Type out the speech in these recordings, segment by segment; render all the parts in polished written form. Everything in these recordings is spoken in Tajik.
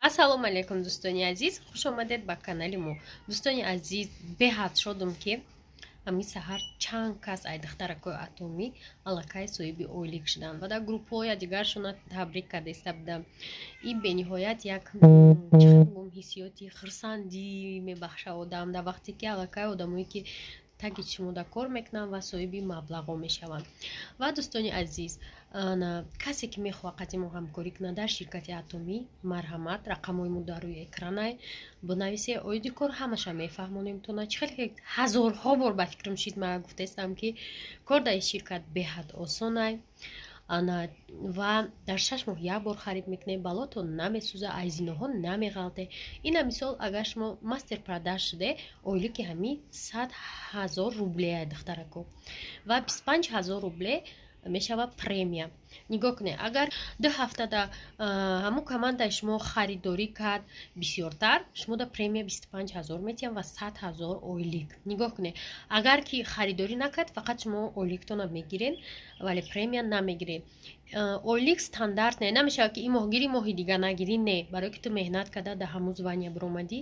ассалому алейкум дӯстони азиз, хуш омадед ба канали мо. Дӯстони азиз, беҳад шодам ки ҳамин саҳар чанд кас ай духтаракои атомӣ аллакай соҳиби ойлик шуданд ва дар группҳои дигаршона табрик карда истабудам. Ин бениҳоят як ҳиссиёти хурсандӣ мебахша одам дар вақте ки аллакай одамое ки таги шумо дар кор мекунанд ва соҳиби маблағҳо мешаванд. Ва дӯстони азиз, касе ки мехоҳад қати мо ҳамкорӣ кунад дар ширкати атомӣ, марҳамат, рақамҳои мо дар рӯи экранай, бинависе оиди кор ҳамаша мефаҳмонем. То на хеле ҳазорҳо бор ба фикрам шид мага гуфтаистам ки кор дар ин ширкат беҳад осонай ва дар 6 моҳ як бор харид мекунем, балото намесӯза, айзиноҳо намеғалте. ина мисол агар шумо мастер продаж шуде, ойлики ҳами 100,000 рубле духтарако ва 25,000 рубле мешава премия. нигоҳ кунед, агар 2 ҳафта да ҳамун командаи шумо харидорӣ кард бисёртар, шумо да премия 25,000 метиҳам ва 100,000 ойлик. нигоҳ кунед, агар ки харидорӣ накард, фақат шумо ойликтона мегирен, вале премия намегирен. ойлик стандарт не намешавад ки ин моҳ гирӣ, моҳи дигар нагирӣ. не, барое ки ту меҳнат карда дар ҳамун звания биромадӣ,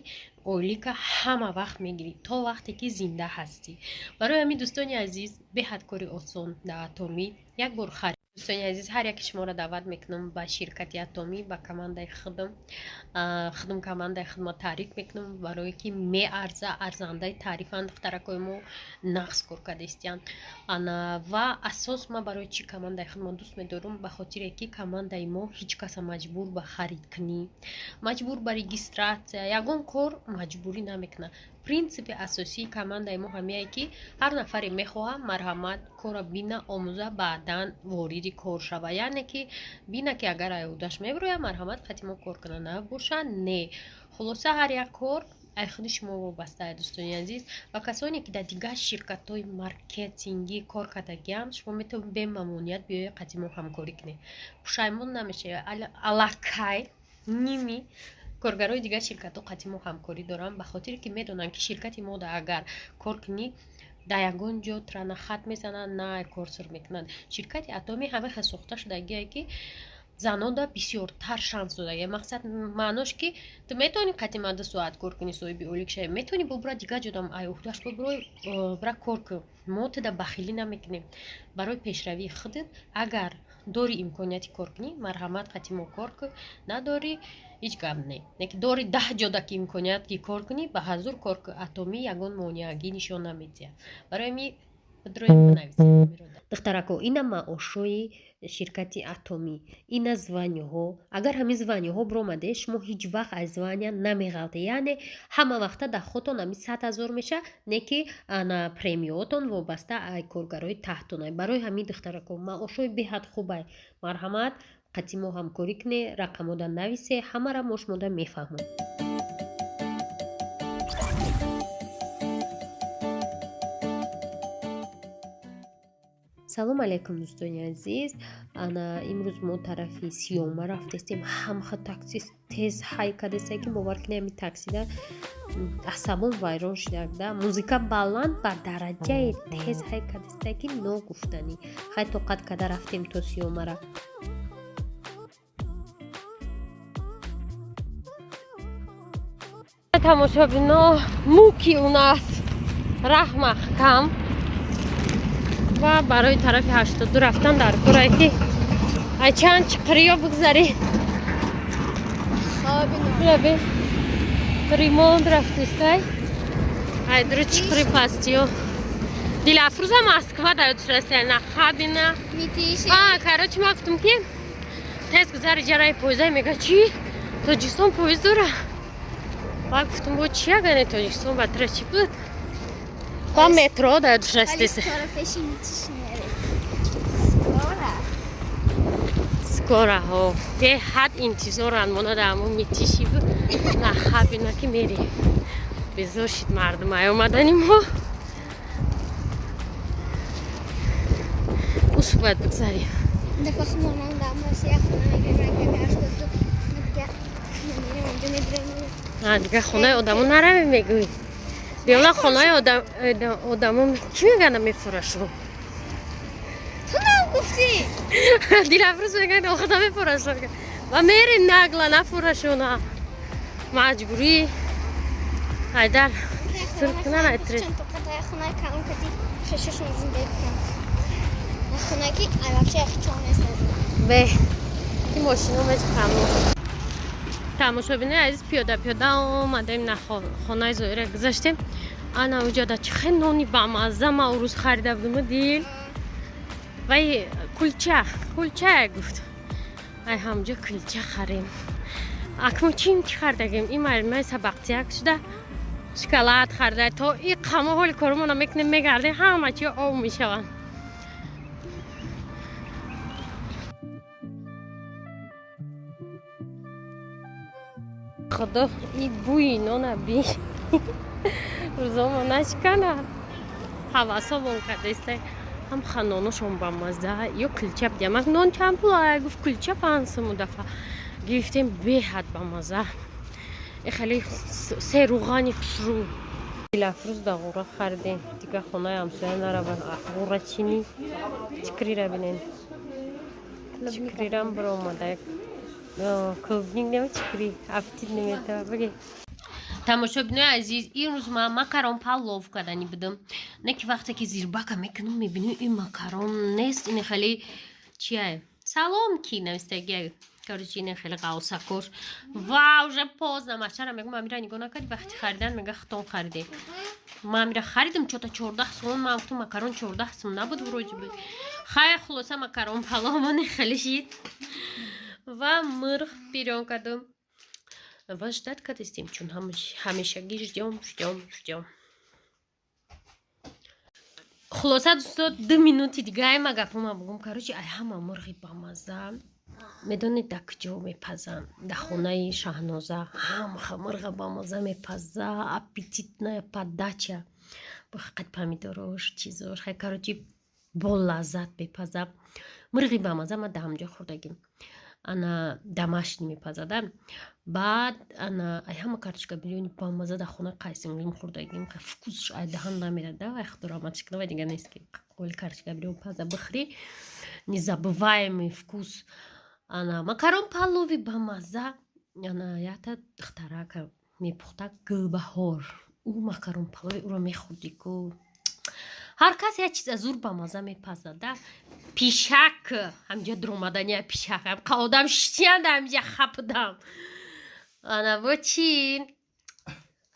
ойлика ҳама вақт мегирӣ то вақте ки зинда ҳастӣ. барои ҳамин дӯстони азиз, беҳад кори осон дар атомӣ. як бор харид. дӯстони азиз, ҳар яки шуморо даъват мекунам ба ширкати атомӣ, ба командаи худам командаи хидмат таъриф мекунам, барое ки меарза, арзандаи таърифанд духтаракои мо, нақс кор карда истиянд. ва асос ман барои чӣ командаи хидмат дӯст медорам, ба хотире ки командаи мо ҳеҷ каса маҷбур ба харидкунӣ, маҷбур ба регистратсия, ягон кор маҷбурӣ намекунад. принсипи асосии командаи мо ҳамеае ки ҳар нафаре мехоҳад марҳамат кора бина, омӯза, баъдан вориди кор шава. яъне ки бина ки агар аёдаш мебирояд, марҳамат қати мо кор кунад, набошад не. хулоса ҳар як кор ай худи шумо вобастае дӯстони азиз. ва касоне ки дар дигар ширкатҳои маркетингӣ кор кардагианд, шумо метавонед бе мамнуният биёед қати мо ҳамкорӣ кунед, пушаймон намешавед. аллакай ними коргарои дигар ширкатҳо қати мо ҳамкорӣ доранд, ба хотире ки медонанд ки ширкати мо агар кор кунӣ дар ягон ҷо трана хат мезананд, на кор сир мекунанд. ширкати атомӣ ҳамаи сохта шудагие ки занон да бисёртар шанс додагия. мақсад маънош ки ту метавонӣ қати ма 2 соат кор кунӣ, соҳиби ойлик шавӣ, метавонӣ бобура дигар ҷодам айоҳудаш бобура кор кун. мо туда бахилӣ намекунем. барои пешравии худат агар дори имконияти кор кунӣ, марҳамат қати мо кор кун, надори ҳеҷ гап не. неки дори 10 ҷода ки имконият ки кор кунӣ, ба ҳазур кор кун. атомӣ ягон монеагӣ нишон намедиҳад. барои ҳамин бидрои нависед духтарако, ина маошҳои ширкати атомӣ, ина званиҳо. агар ҳамин званиҳо биромаде, шумо ҳеҷ вақт аз звания намеғалте, яъне ҳама вақта дар хотон ҳамин 100,000 меша, не ки премиётон вобаста ай коргарои таҳтонай. барои ҳамин духтарако, маошҳои беҳад хубай. марҳамат қати мо ҳамкорӣ кунед, рақамода нависе, ҳамара мо шумода мефаҳмем. салом алейкум дӯстони азиз. имрӯз мо тарафи сиёма рафтаистем. ҳамаха такси тез ҳай кардастае ки бовар кунед, ҳамин таксида асабон вайрон шудагда, музика баланд ба дараҷае тез ҳай кардастае ки ногуфтанӣ. хай тоқат карда рафтем то сиёмара. тамошобино, муки у нас рахмахкам ва барои тарафи 82 рафтан дар корае ки ай чанд чиқриё бигзаред. бе ремонт рафтистай ай dur чиқри пастиё дилафруза Москва даёд шурасия на хабина митиши. Короче, ма гуфтам ки тез гузари ҷараи поезда. мега чи Тоҷикистон поезд дора? ва гуфтам бо чи ягане Тоҷикистон ба тра чи буд? ба метро даёд шурастиса. скораҳо беҳад интизоранд. мона дар ҳамон митиши буд на хабина ки мерем. безор шид мардум ай омадани мо. уш бояд бигзарем. дигар хонаи одамо наравем мегӯӣ. беёна хонаи одамо чӣ мегӯянд мефурашон? ту нагуфтӣ? дилафрӯз мегӯянд охота мефурашон ва мерем нагла нафурашона. مجبوری هایدر سرکنه نتره چند تا قطعه خونه کامل کردی خششون زنده کنم خونه کی البته اخچان است به این ماشینا مچ کامل تماشابین عزیز پیاده اومدیم خانه زهره گذاشتیم انا اونجا دا چه نونی بامزه ما اون روز خریده بودم دیل وای کلچه گفت ای همجا کلچه خریم اکنون چی خریدیم این مرمه سبقتیک شده شکلات خریده تا این قمه حال کارمون میکنیم میگرده همه چی آب میشوند خدا این بوی اینا نبی روزا ما نشکنه حواسا کرده است هم خانانشون با مزه یا کلچه بدیم نان چند پول گفت کلچه 500 دفعه گفتیم به حد با مزه خیلی سه روغانی رو لفروز دا غوره خریدیم دیگه خونه همسایه نره با غوره چینی چکری را بینین چکری را هم برا اومده کوبنینگ نمی چکری افتید نمیده بگی تماشابینای عزیز این روز من ماکارون پالو کردنی بدم نه که وقتی که زیرباکا میکنم میبینیم این ماکارون نیست این خیلی چیه سلام کی نمیستگی کارچی این خیلی قاوسکور واو جه پوز نماشارم میگم من میرم نگاه نکردی وقتی خریدن میگه خطون خریده من میرم خریدم چطور 14 سوم من گفتم ماکارون 14 سوم نبود وروج بود خیلی خلاصه ماکارون پالو من خیلی شید و مرغ پیرون کردم و ждать کردیم چون همیشگی ждем خلاصه دوستان 2 minút دیگه ما گپم بگم کاروچی ای همه مرغی با مزه میدونید در کجا میپزن در خونه شاهنازه هم مرغ با مزه میپزه اپیتیت نه پدچه با فقط پامیدوروش چیزاش خیلی کاروچی با لذت میپزه مرغی با مزه ما در همجا خوردگیم انا دمشق میپزدم بعد انا ای همه کارچکا بیلیونی با مزه در خونه قایسیم خوردگیم که فکوزش ای دهان نمیرده و اخترامات شکنه و دیگه نیست که قول کارچکا بیلیون پزه بخری незабываемый вкус انا макарон палови با مزه انا یاتا اختراکا میپخته گلبهار او макарон палови او رو میخوردی که هر کسی یک چیز از او با مزه میپزده پیشک همجا درومدنی پیشک هم قادم شتیان همجا خپدم انا با چین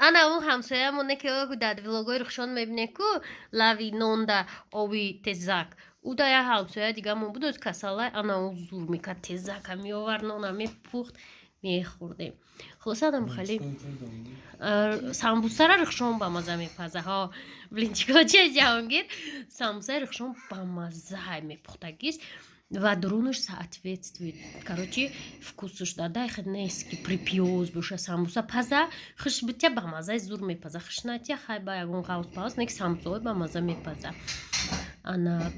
انا اون همسایه مونه که در ویلوگای رخشان میبینه که لاوی نونده آوی تزک او دا یه همسایه دیگه من بود از کساله انا اون زور میکرد تزک هم میآور نونه میپخت میخوردیم خلاصه آدم خیلی سامبوسه را رخشان با مزه میپزه ها بلینچیکاچه جهانگیر سامبوسه رخشان با مزه میپختگیست و درونش соответствует короче вкусش داده خیلی نیست که پریپیوز باشه سامبوسه پزه خش بتیا با مزه زور میپزه خش نتیا خیلی با یکون قوز پاس نیک سامبوسه با مزه میپزه انا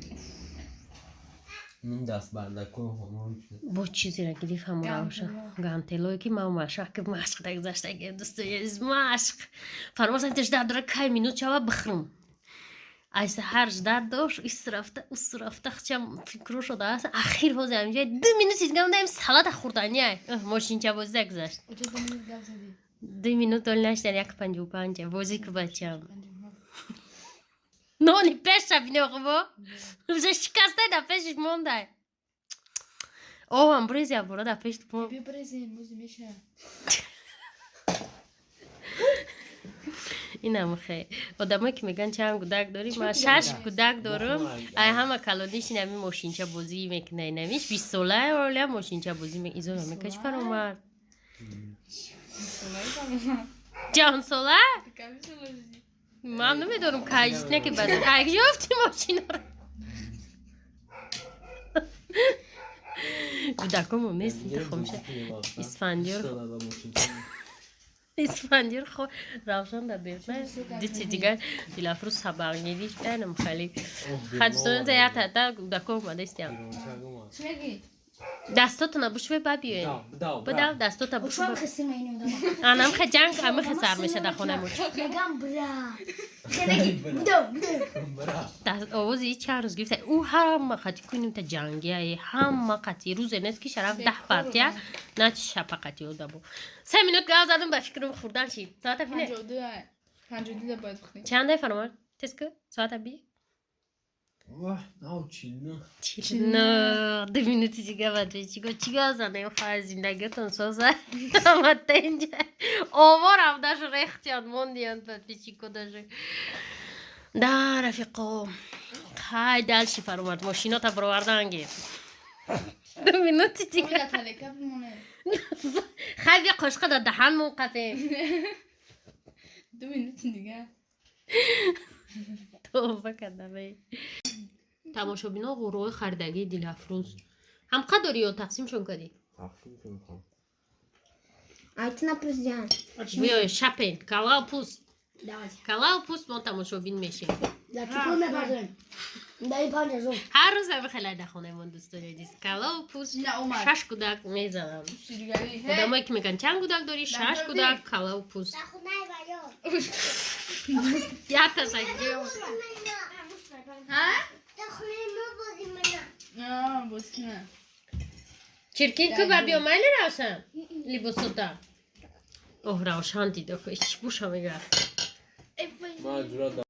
این دست بردکو همون با چیزی را گیری همون روشه گانتلوی که ما مشق که مشق تا گذاشته که دوستی از مشق فرماسن تش داره که مینوت شوا بخرم ایسه هرج داشت اسرافته خچم فکر شده است اخیر هوز همینجا 2 minút دیگه داریم سالاد خوردنیه ماشین چه بازی گذاشت 2 minút دل نشد یک 55 بازی که بچم نونی پیش بینه خوبه روزه شکسته در پیشش مونده او هم بریزی هم برای در پیش این هم خیلی آدم که میگن چه هم گودک داریم من 6 گودک دارم ای همه کلانیش نمی ماشینچه بازی میکنه نمیش 20 ساله ولی ماشینچه بازی میکنه ایزا نمی کش فرامرد جان ساله؟ من نمیدارم کجیت نه که بزن اگه افتی ماشین رو گودکم هم نیست خمشه اسفندیار خود روشن در بیرمه دیتی دیگر دیلافرو سباق نیدیش بینم خیلی خدستانه تا یک تا گودکم اومده استیم دستاتو بشوی ببیوین بدو دستاتو بشوی خسته اینو دارم انم خه جنگ همه خسر میشه در خونه مون میگم برا خنگی بدو دست آوازی چه روز گفته او هم قطی کنیم تا جنگیه هم قطی روز نیست که شرف 10 پارتیه نه شب قطی او دبو 3 مینوت گاز زدم به فکرم خوردن شید ساعت بینه 52 باید بخوریم چنده فرمان تسکو ساعت بی واه نه چی نه 2 مینوتی دیگه بعد چی گاز زدم خواهد زندگیتون سازه اما تا اینجا آوار هم داشت ریختیان موندیان بعد پیچی کداشه در رفیقو خیلی دلشی فرماد ماشینا تا بروردن گیر 2 مینوتی دیگه خیلی قشقه دا دهن موقته 2 مینوت دیگه توبه کردم تماشابینا غروه خریدگی دیل افروز هم قد داری یا تقسیم شون کردی؟ Айтна президент. بیای شپین کلا و پوست Давайте. کلا و پوست ما تماشابین میشیم Я чекаю на базар. Дай панжу. هر روز هم خیلی در خونه من دوست داری کلا و پوست نه اومد 6 کودک میزنم سیرگری آدمایی که میگن چند کودک داری 6 کودک کلا و پوست یا تشکر ها؟ ها؟ بسکنه چرکین که بیا میلی روشن لیبوسوتا اوه روشن دیده که ایش بوشا میگه ماجرا